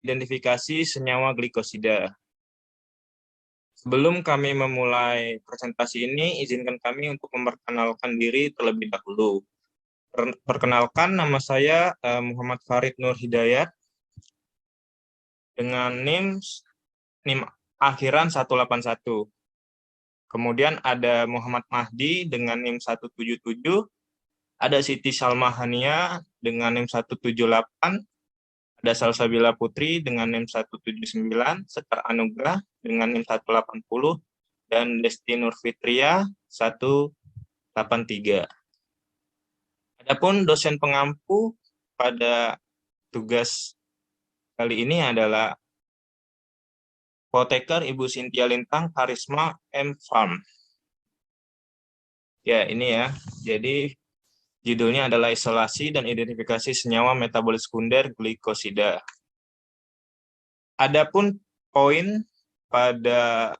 identifikasi senyawa glikosida. Sebelum kami memulai presentasi ini, izinkan kami untuk memperkenalkan diri terlebih dahulu. Perkenalkan, nama saya Muhammad Farid Nur Hidayat dengan NIM akhiran 181. Kemudian ada Muhammad Mahdi dengan NIM 177, ada Siti Salma Hania dengan NIM 178, ada Salsabila Putri dengan NIM 179, Sekar Anugrah dengan NIM 180, dan Desti Nurfitria 183. Adapun dosen pengampu pada tugas kali ini adalah Apoteker Ibu Cynthia Lintang Karisma M. Farm. Ya, ini ya. Jadi judulnya adalah isolasi dan identifikasi senyawa metabolit sekunder glikosida. Adapun poin pada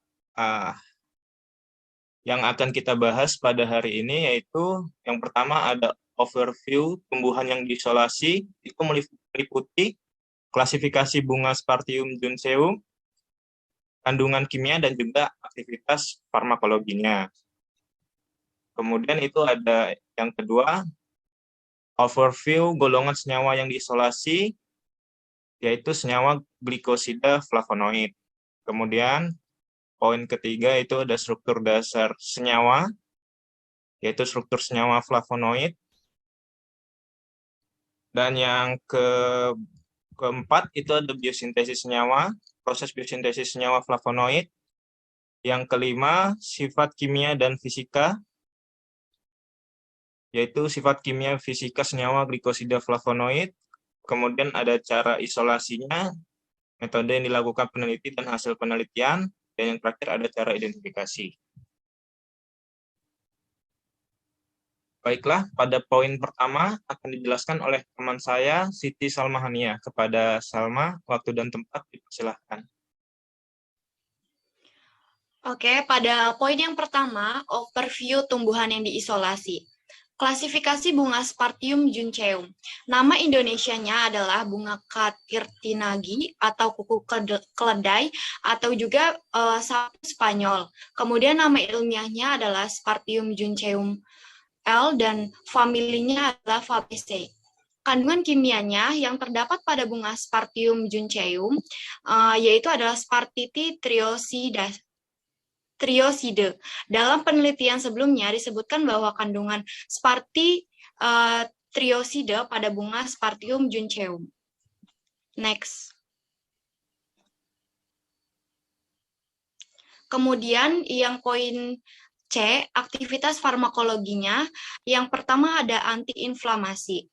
yang akan kita bahas pada hari ini yaitu yang pertama ada overview tumbuhan yang diisolasi, itu meliputi klasifikasi bunga Spartium junceum, kandungan kimia dan juga aktivitas farmakologinya. Kemudian itu ada yang kedua, overview golongan senyawa yang diisolasi, yaitu senyawa glikosida flavonoid. Kemudian poin ketiga itu ada struktur dasar senyawa, yaitu struktur senyawa flavonoid. Dan yang keempat itu ada biosintesis senyawa, proses biosintesis senyawa flavonoid. Yang kelima, sifat kimia dan fisika, yaitu sifat kimia fisika senyawa glikosida flavonoid. Kemudian ada cara isolasinya, metode yang dilakukan peneliti dan hasil penelitian, dan yang terakhir ada cara identifikasi. Baiklah, pada poin pertama akan dijelaskan oleh teman saya, Siti Salma Hania. Kepada Salma, waktu dan tempat dipersilahkan. Oke, pada poin yang pertama, overview tumbuhan yang diisolasi. Klasifikasi bunga Spartium junceum. Nama Indonesianya adalah bunga Katirtinagi atau kuku keledai atau juga sapu Spanyol. Kemudian nama ilmiahnya adalah Spartium junceum L dan familinya adalah Fabaceae. Kandungan kimianya yang terdapat pada bunga Spartium junceum yaitu adalah spartiti trioside. Dalam penelitian sebelumnya disebutkan bahwa kandungan trioside pada bunga Spartium junceum. Next. Kemudian yang poin C, aktivitas farmakologinya. Yang pertama ada antiinflamasi.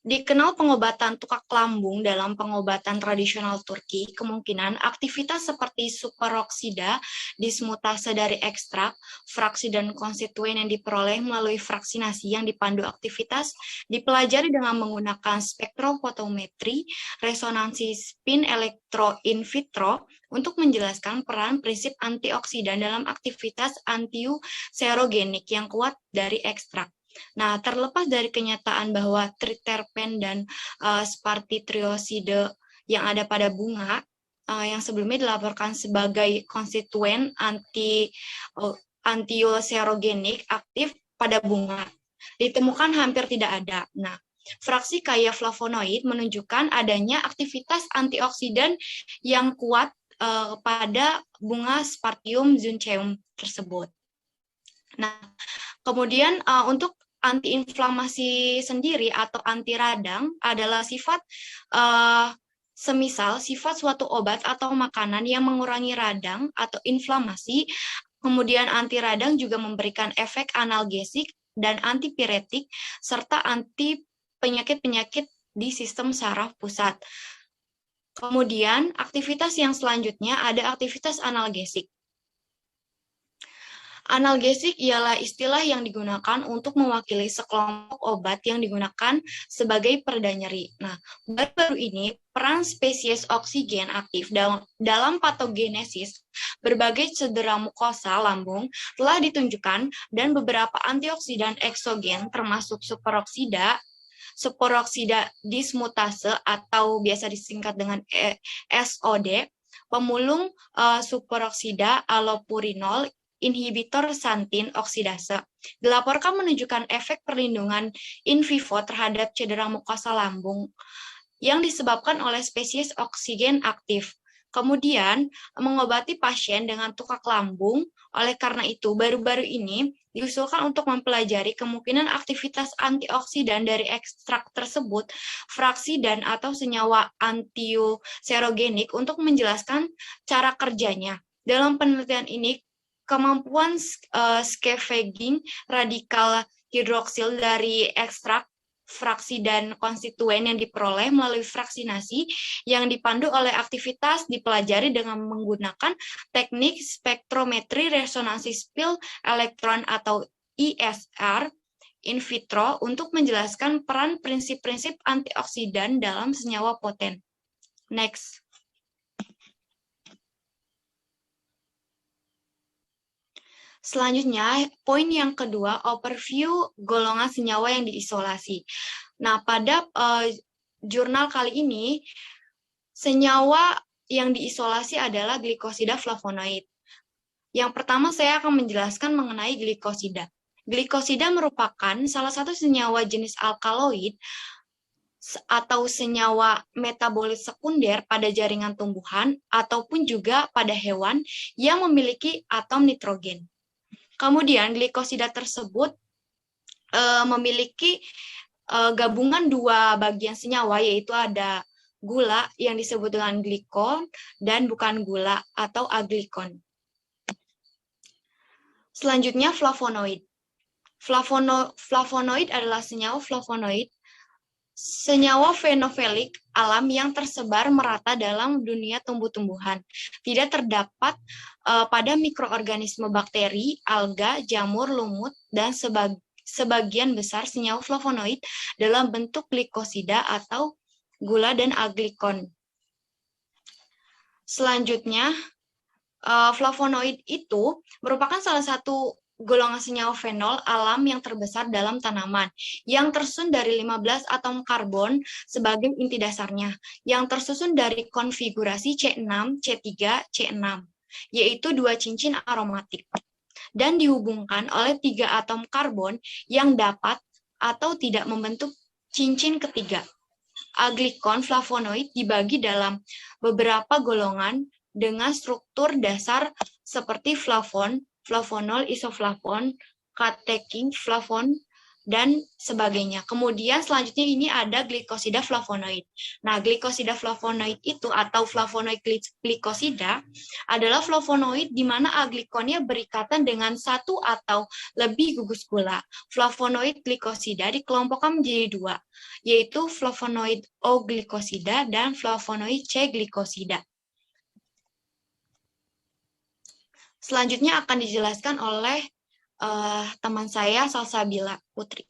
Dikenal pengobatan tukak lambung dalam pengobatan tradisional Turki, kemungkinan aktivitas seperti superoksida, dismutase dari ekstrak, fraksi dan konstituen yang diperoleh melalui fraksinasi yang dipandu aktivitas dipelajari dengan menggunakan spektrofotometri, resonansi spin elektro in vitro untuk menjelaskan peran prinsip antioksidan dalam aktivitas antiuserogenik yang kuat dari ekstrak. Nah, terlepas dari kenyataan bahwa triterpen dan spartitrioside yang ada pada bunga yang sebelumnya dilaporkan sebagai konstituen antiuserogenik aktif pada bunga, ditemukan hampir tidak ada. Nah, fraksi kaya flavonoid menunjukkan adanya aktivitas antioksidan yang kuat pada bunga Spartium junceum tersebut. Nah, kemudian untuk antiinflamasi sendiri atau anti radang adalah sifat semisal sifat suatu obat atau makanan yang mengurangi radang atau inflamasi. Kemudian anti radang juga memberikan efek analgesik dan antipiretik serta anti penyakit-penyakit di sistem saraf pusat. Kemudian aktivitas yang selanjutnya ada aktivitas analgesik. Analgesik ialah istilah yang digunakan untuk mewakili sekelompok obat yang digunakan sebagai pereda nyeri. Nah, baru-baru ini peran spesies oksigen aktif dalam patogenesis berbagai cedera mukosa lambung telah ditunjukkan dan beberapa antioksidan eksogen termasuk superoksida superoksida dismutase atau biasa disingkat dengan SOD, pemulung superoksida allopurinol, inhibitor xanthin oksidase. Dilaporkan menunjukkan efek perlindungan in vivo terhadap cedera mukosa lambung yang disebabkan oleh spesies oksigen aktif. Kemudian, mengobati pasien dengan tukak lambung. Oleh karena itu, baru-baru ini diusulkan untuk mempelajari kemungkinan aktivitas antioksidan dari ekstrak tersebut, fraksi dan atau senyawa antiserogenik untuk menjelaskan cara kerjanya. Dalam penelitian ini, kemampuan scavenging radikal hidroksil dari ekstrak, fraksi dan konstituen yang diperoleh melalui fraksinasi yang dipandu oleh aktivitas dipelajari dengan menggunakan teknik spektrometri resonansi spin elektron atau ISR in vitro untuk menjelaskan peran prinsip-prinsip antioksidan dalam senyawa poten. Next. Selanjutnya, poin yang kedua, overview golongan senyawa yang diisolasi. Nah, pada jurnal kali ini, senyawa yang diisolasi adalah glikosida flavonoid. Yang pertama, saya akan menjelaskan mengenai glikosida. Glikosida merupakan salah satu senyawa jenis alkaloid atau senyawa metabolit sekunder pada jaringan tumbuhan ataupun juga pada hewan yang memiliki atom nitrogen. Kemudian glikosida tersebut memiliki gabungan dua bagian senyawa, yaitu ada gula yang disebut dengan glikon dan bukan gula atau aglikon. Selanjutnya flavonoid. Flavonoid adalah senyawa flavonoid, senyawa fenofilik alam yang tersebar merata dalam dunia tumbuh-tumbuhan. Tidak terdapat pada mikroorganisme bakteri, alga, jamur, lumut, dan sebagian besar senyawa flavonoid dalam bentuk glikosida atau gula dan aglikon. Selanjutnya, flavonoid itu merupakan salah satu golongan senyawa fenol alam yang terbesar dalam tanaman, yang tersusun dari 15 atom karbon sebagai inti dasarnya, yang tersusun dari konfigurasi C6, C3, C6, yaitu dua cincin aromatik, dan dihubungkan oleh 3 atom karbon yang dapat atau tidak membentuk cincin ketiga. Aglikon flavonoid dibagi dalam beberapa golongan dengan struktur dasar seperti flavon, flavonol, isoflavon, katekin, flavon, dan sebagainya. Kemudian selanjutnya ini ada glikosida flavonoid. Nah, glikosida flavonoid itu atau flavonoid glikosida adalah flavonoid di mana aglikonnya berikatan dengan satu atau lebih gugus gula. Flavonoid glikosida dikelompokkan menjadi dua, yaitu flavonoid O glikosida dan flavonoid C glikosida. Selanjutnya akan dijelaskan oleh teman saya, Salsabila Putri.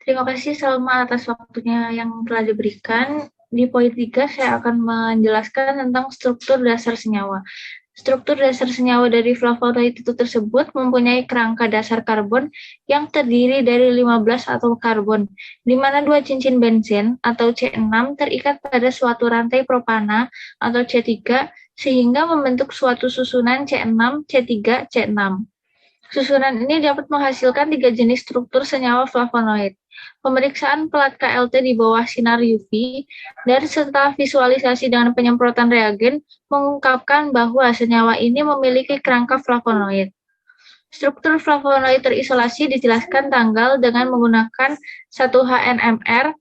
Terima kasih Salma atas waktunya yang telah diberikan. Di poin 3 saya akan menjelaskan tentang struktur dasar senyawa. Struktur dasar senyawa dari flavonoid itu tersebut mempunyai kerangka dasar karbon yang terdiri dari 15 atom karbon, di mana 2 cincin benzen atau C6 terikat pada suatu rantai propana atau C3 sehingga membentuk suatu susunan C6, C3, C6. Susunan ini dapat menghasilkan 3 jenis struktur senyawa flavonoid. Pemeriksaan pelat KLT di bawah sinar UV dan serta visualisasi dengan penyemprotan reagen mengungkapkan bahwa senyawa ini memiliki kerangka flavonoid. Struktur flavonoid terisolasi dijelaskan tanggal dengan menggunakan 1-HNMR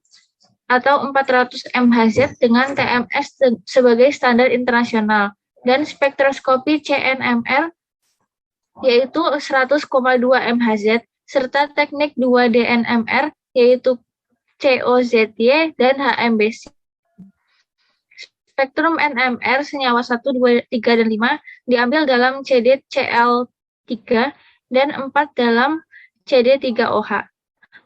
atau 400 MHz dengan TMS sebagai standar internasional dan spektroskopi CNMR yaitu 100,2 MHz serta teknik 2D-NMR yaitu COZY dan HMBC. Spektrum NMR senyawa 1, 2, 3, dan 5 diambil dalam CDCl3 dan 4 dalam CD3OH.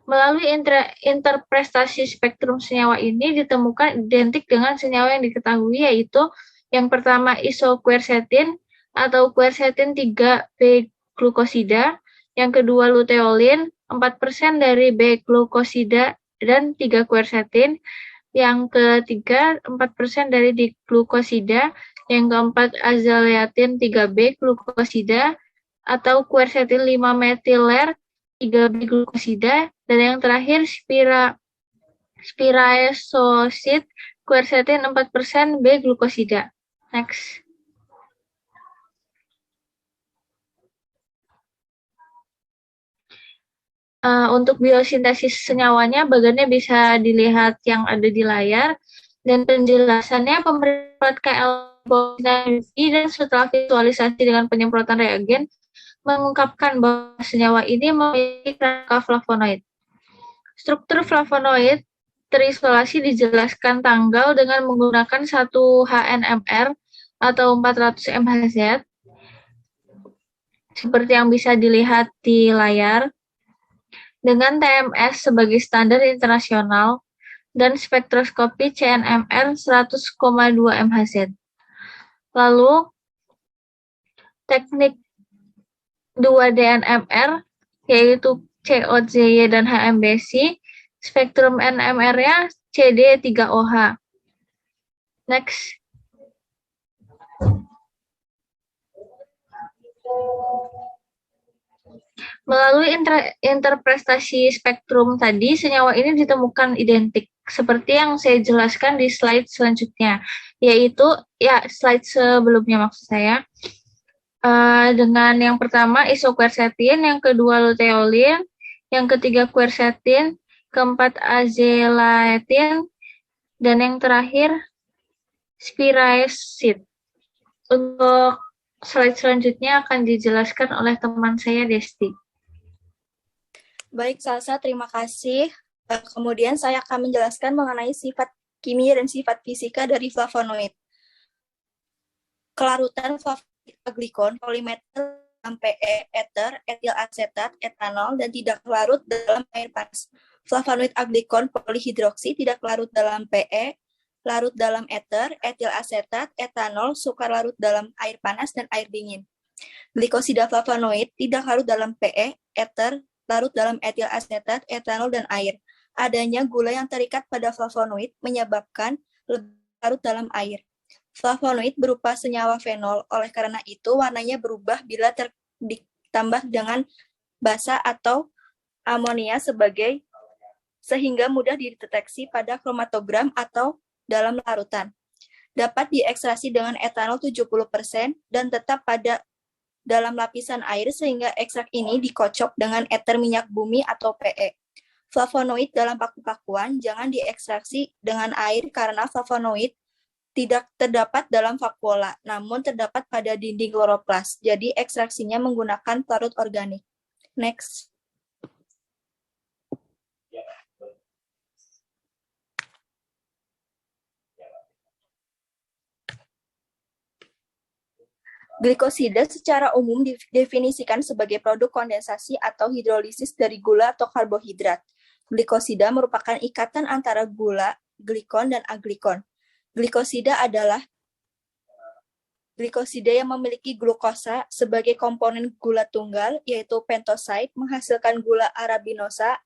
Melalui interpretasi spektrum senyawa ini ditemukan identik dengan senyawa yang diketahui yaitu yang pertama isoquercetin atau quercetin 3-B glukosida, yang kedua luteolin 4% dari B-glukosida dan 3 quercetin. Yang ketiga, 4% dari diglukosida. Yang keempat, azaleatin 3B glukosida atau quercetin 5 metiler 3B glukosida. Dan yang terakhir, spiraesosid quercetin 4% B glukosida. Next. Untuk biosintesis senyawanya, bagannya bisa dilihat yang ada di layar, dan penjelasannya pemerintah KL dan setelah visualisasi dengan penyemprotan reagen, mengungkapkan bahwa senyawa ini memiliki kerangka flavonoid. Struktur flavonoid terisolasi dijelaskan tanggal dengan menggunakan 1 HNMR atau 400 MHz, seperti yang bisa dilihat di layar, dengan TMS sebagai standar internasional dan spektroskopi CNMR 100,2 MHz. Lalu, teknik 2D-NMR, yaitu COZY dan HMBC, spektrum NMR-nya CD3OH. Next. Melalui interpretasi spektrum tadi, senyawa ini ditemukan identik, seperti yang saya jelaskan di slide selanjutnya, yaitu, slide sebelumnya maksud saya, dengan yang pertama isoquercetin, yang kedua luteolin, yang ketiga quercetin, keempat azelaetin, dan yang terakhir spiraesid. Untuk slide selanjutnya akan dijelaskan oleh teman saya, Desti. Baik, Salsa, terima kasih. Kemudian saya akan menjelaskan mengenai sifat kimia dan sifat fisika dari flavonoid. Kelarutan flavonoid aglikon, polimeter dalam PE, eter, etil asetat, etanol, dan tidak larut dalam air panas. Flavonoid aglikon polihidroksi tidak larut dalam PE, larut dalam eter, etil asetat, etanol, sukar larut dalam air panas dan air dingin. Glikosida flavonoid tidak larut dalam PE, eter, larut dalam etil asetat, etanol, dan air. Adanya gula yang terikat pada flavonoid menyebabkan larut dalam air. Flavonoid berupa senyawa fenol, oleh karena itu warnanya berubah bila ditambah dengan basa atau amonia sehingga mudah dideteksi pada kromatogram atau dalam larutan. Dapat diekstraksi dengan etanol 70% dan tetap pada dalam lapisan air sehingga ekstrak ini dikocok dengan eter minyak bumi atau PE. Flavonoid dalam paku-pakuan jangan diekstraksi dengan air karena flavonoid tidak terdapat dalam vakuola, namun terdapat pada dinding kloroplas. Jadi ekstraksinya menggunakan pelarut organik. Next. Glikosida secara umum didefinisikan sebagai produk kondensasi atau hidrolisis dari gula atau karbohidrat. Glikosida merupakan ikatan antara gula, glikon, dan aglikon. Glikosida adalah glikosida yang memiliki glukosa sebagai komponen gula tunggal, yaitu pentosid menghasilkan gula arabinosa,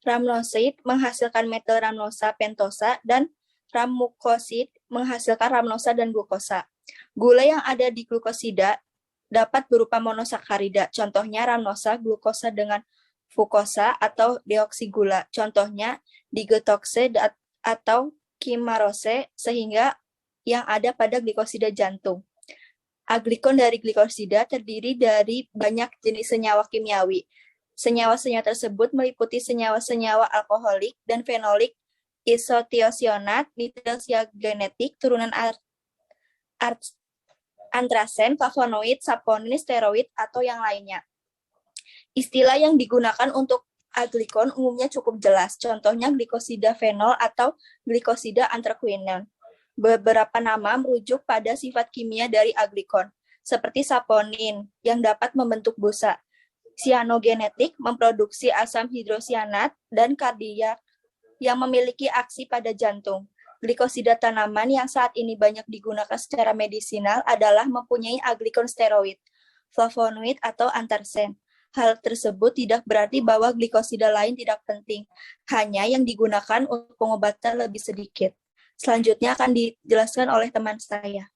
rhamnosid menghasilkan metil rhamnosa pentosa, dan rhammucosid menghasilkan rhamnosa dan glukosa. Gula yang ada di glukosida dapat berupa monosakarida, contohnya rhamnosa, glukosa dengan fukosa atau deoksigula, contohnya digetoxe atau kimarose, sehingga yang ada pada glikosida jantung. Aglikon dari glikosida terdiri dari banyak jenis senyawa kimiawi. Senyawa-senyawa tersebut meliputi senyawa-senyawa alkoholik dan fenolik, isotiosionat, nitrosiagenetik, turunan antrasen, flavonoid, saponin, steroid, atau yang lainnya. Istilah yang digunakan untuk aglikon umumnya cukup jelas, contohnya glikosida fenol atau glikosida antraquinone. Beberapa nama merujuk pada sifat kimia dari aglikon, seperti saponin yang dapat membentuk busa, sianogenetik memproduksi asam hidrosianat, dan kardiak yang memiliki aksi pada jantung. Glikosida tanaman yang saat ini banyak digunakan secara medisinal adalah mempunyai aglikon steroid, flavonoid, atau antarsen. Hal tersebut tidak berarti bahwa glikosida lain tidak penting, hanya yang digunakan untuk pengobatan lebih sedikit. Selanjutnya akan dijelaskan oleh teman saya.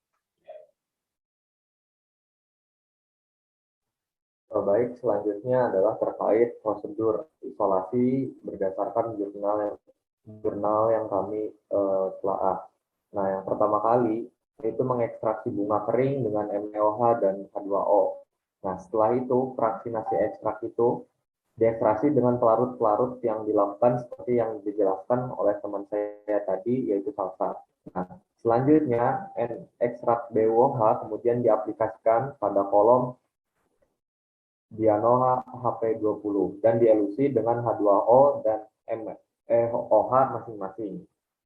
Baik, selanjutnya adalah terkait prosedur isolasi berdasarkan jurnal yang kami telaah. Nah, yang pertama kali yaitu mengekstraksi bunga kering dengan MeOH dan H2O. Nah, setelah itu fraksinasi ekstrak itu diekstraksi dengan pelarut-pelarut yang dilakukan seperti yang dijelaskan oleh teman saya tadi, yaitu salsa. Nah, selanjutnya ekstrak BuOH kemudian diaplikasikan pada kolom dianoha HP20 dan dielusi dengan H2O dan MeOH masing-masing.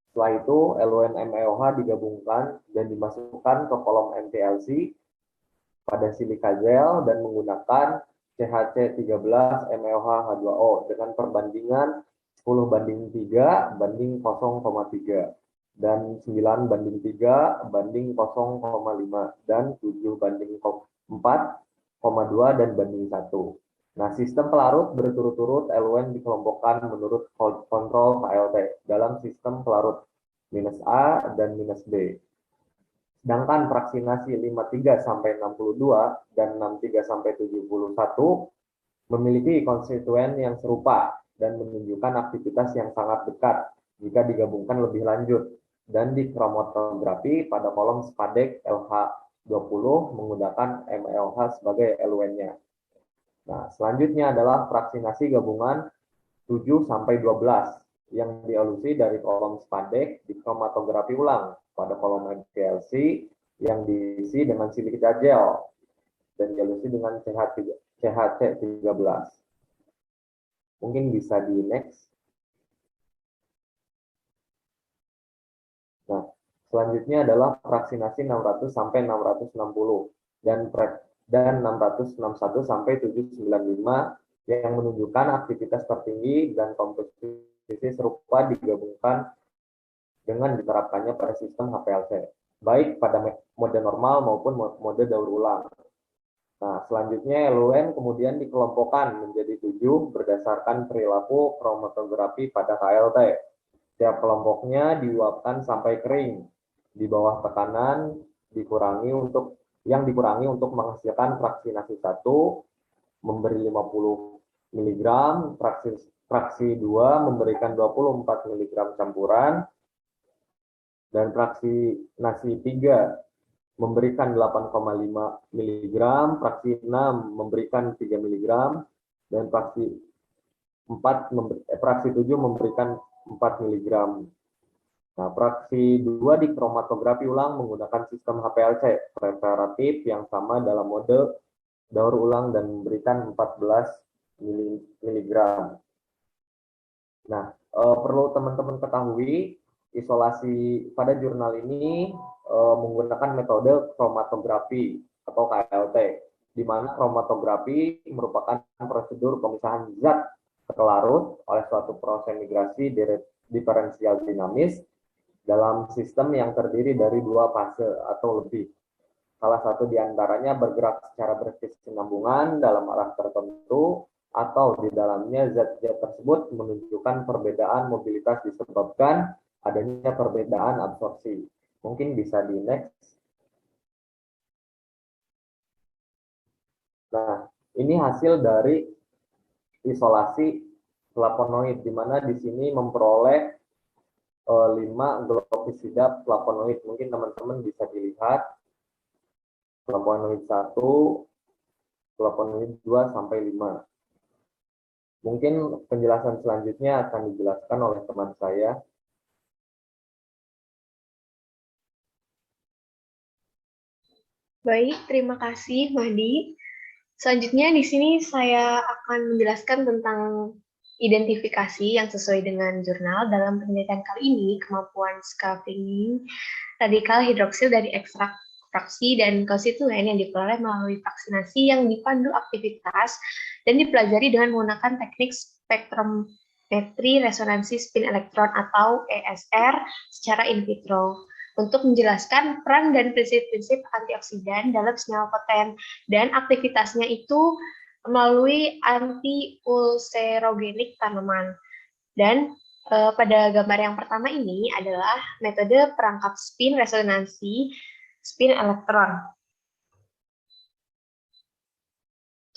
Setelah itu, LUN MeOH digabungkan dan dimasukkan ke kolom MTLC pada silika gel dan menggunakan CHC13 MeOH H2O dengan perbandingan 10:3 banding 0,3 dan 9:3 banding 0,5 dan 7:4,2 dan banding 1. Nah, sistem pelarut berturut-turut LUN dikelompokkan menurut kontrol KLT dalam sistem pelarut -A dan -B. Sedangkan fraksinasi 53-62 dan 63-71 memiliki konstituen yang serupa dan menunjukkan aktivitas yang sangat dekat jika digabungkan lebih lanjut dan dikromatografi pada kolom SPADEC LH20 menggunakan MeOH sebagai LUN-nya. Nah, selanjutnya adalah fraksinasi gabungan 7-12 yang dielusi dari kolom SPADEC dikromatografi ulang pada kolom MTLC yang diisi dengan silika gel dan dielusi dengan CHC13. Mungkin bisa di next. Nah, selanjutnya adalah fraksinasi 600 sampai 660 dan 661 sampai 795 yang menunjukkan aktivitas tertinggi dan komposisi serupa digabungkan dengan diterapkannya pada sistem HPLC, baik pada mode normal maupun mode daur ulang. Nah, selanjutnya LUN kemudian dikelompokkan menjadi 7 berdasarkan perilaku kromatografi pada KLT. Setiap kelompoknya diuapkan sampai kering di bawah tekanan dikurangi untuk menghasilkan fraksinasi 1 memberi 50 mg, fraksi 2 memberikan 24 mg campuran, dan fraksi nasi 3 memberikan 8,5 mg, fraksi 6 memberikan 3 mg, dan fraksi 7 memberikan 4 mg. Nah, fraksi 2 dikromatografi ulang menggunakan sistem HPLC preparatif yang sama dalam mode daur ulang dan memberikan 14 mg. Nah, perlu teman-teman ketahui, isolasi pada jurnal ini menggunakan metode kromatografi atau KLT, di mana kromatografi merupakan prosedur pemisahan zat ke larut oleh suatu proses migrasi diferensial dinamis dalam sistem yang terdiri dari 2 fase atau lebih. Salah satu di antaranya bergerak secara berkesinambungan dalam arah tertentu, atau di dalamnya zat-zat tersebut menunjukkan perbedaan mobilitas disebabkan adanya perbedaan absorpsi. Mungkin bisa di next. Nah, ini hasil dari isolasi flavonoid, di mana di sini memperoleh 5 glukosida flavonoid. Mungkin teman-teman bisa dilihat flavonoid 1, flavonoid 2 sampai 5. Mungkin penjelasan selanjutnya akan dijelaskan oleh teman saya. Baik, terima kasih Mahdi. Selanjutnya di sini saya akan menjelaskan tentang identifikasi yang sesuai dengan jurnal. Dalam penelitian kali ini, kemampuan scavenging radikal hidroksil dari ekstrak fraksi dan konstituen yang diperoleh melalui vaksinasi yang dipandu aktivitas dan dipelajari dengan menggunakan teknik spektrometri resonansi spin elektron atau ESR secara in vitro untuk menjelaskan peran dan prinsip-prinsip antioksidan dalam senyawa poten dan aktivitasnya itu melalui anti-ulcerogenik tanaman. Dan pada gambar yang pertama ini adalah metode perangkap spin resonansi spin elektron.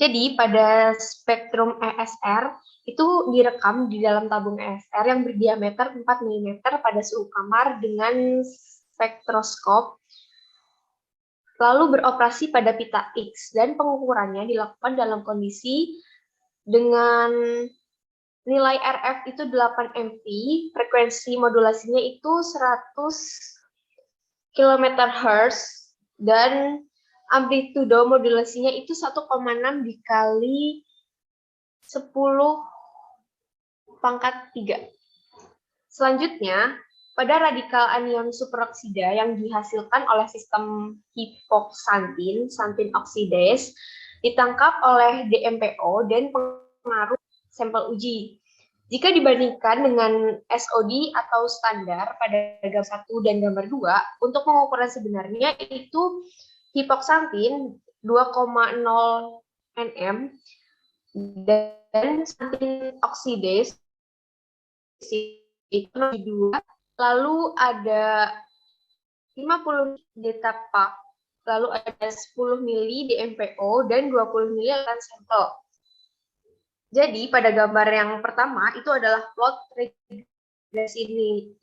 Jadi pada spektrum ESR itu direkam di dalam tabung ESR yang berdiameter 4 mm pada suhu kamar dengan spektroskop, lalu beroperasi pada pita X, dan pengukurannya dilakukan dalam kondisi dengan nilai RF itu 8 mV, frekuensi modulasinya itu 100 km/Hz, dan amplitudo modulasinya itu 1,6 dikali 10⁻3. Selanjutnya, pada radikal anion superoksida yang dihasilkan oleh sistem hipoksantin, santin oksidase, ditangkap oleh DMPO dan pengaruh sampel uji. Jika dibandingkan dengan SOD atau standar pada gambar 1 dan gambar 2, untuk pengukuran sebenarnya itu hipoksantin 2,0 nm dan santin oksidase itu 2, lalu ada 50 detapak, lalu ada 10 mili DMPO dan 20 mili akan sampel. Jadi pada gambar yang pertama itu adalah plot regresi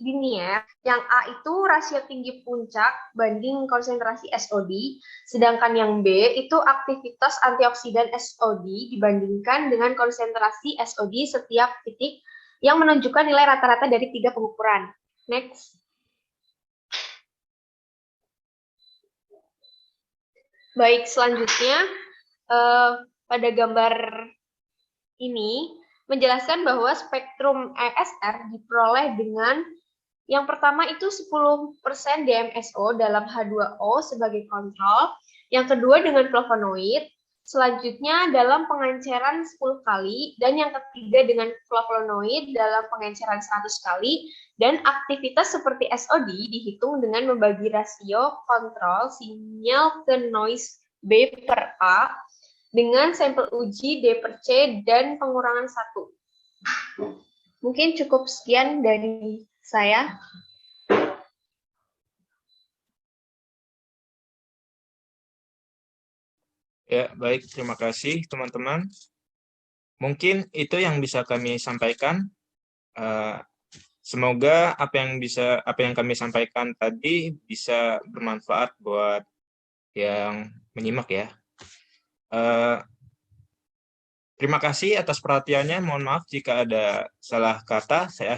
linier, yang A itu rasio tinggi puncak banding konsentrasi SOD, sedangkan yang B itu aktivitas antioksidan SOD dibandingkan dengan konsentrasi SOD setiap titik yang menunjukkan nilai rata-rata dari 3 pengukuran. Next. Baik, selanjutnya pada gambar ini menjelaskan bahwa spektrum ESR diperoleh dengan yang pertama itu 10% DMSO dalam H2O sebagai kontrol, yang kedua dengan flavonoid, selanjutnya dalam pengenceran 10 kali, dan yang ketiga dengan flavonoid dalam pengenceran 100 kali, dan aktivitas seperti SOD dihitung dengan membagi rasio kontrol sinyal ke noise B/A dengan sampel uji D/C dan pengurangan 1. Mungkin cukup sekian dari saya. Ya, baik. Terima kasih, teman-teman. Mungkin itu yang bisa kami sampaikan. Semoga apa yang kami sampaikan tadi bisa bermanfaat buat yang menyimak ya. Terima kasih atas perhatiannya. Mohon maaf jika ada salah kata. Saya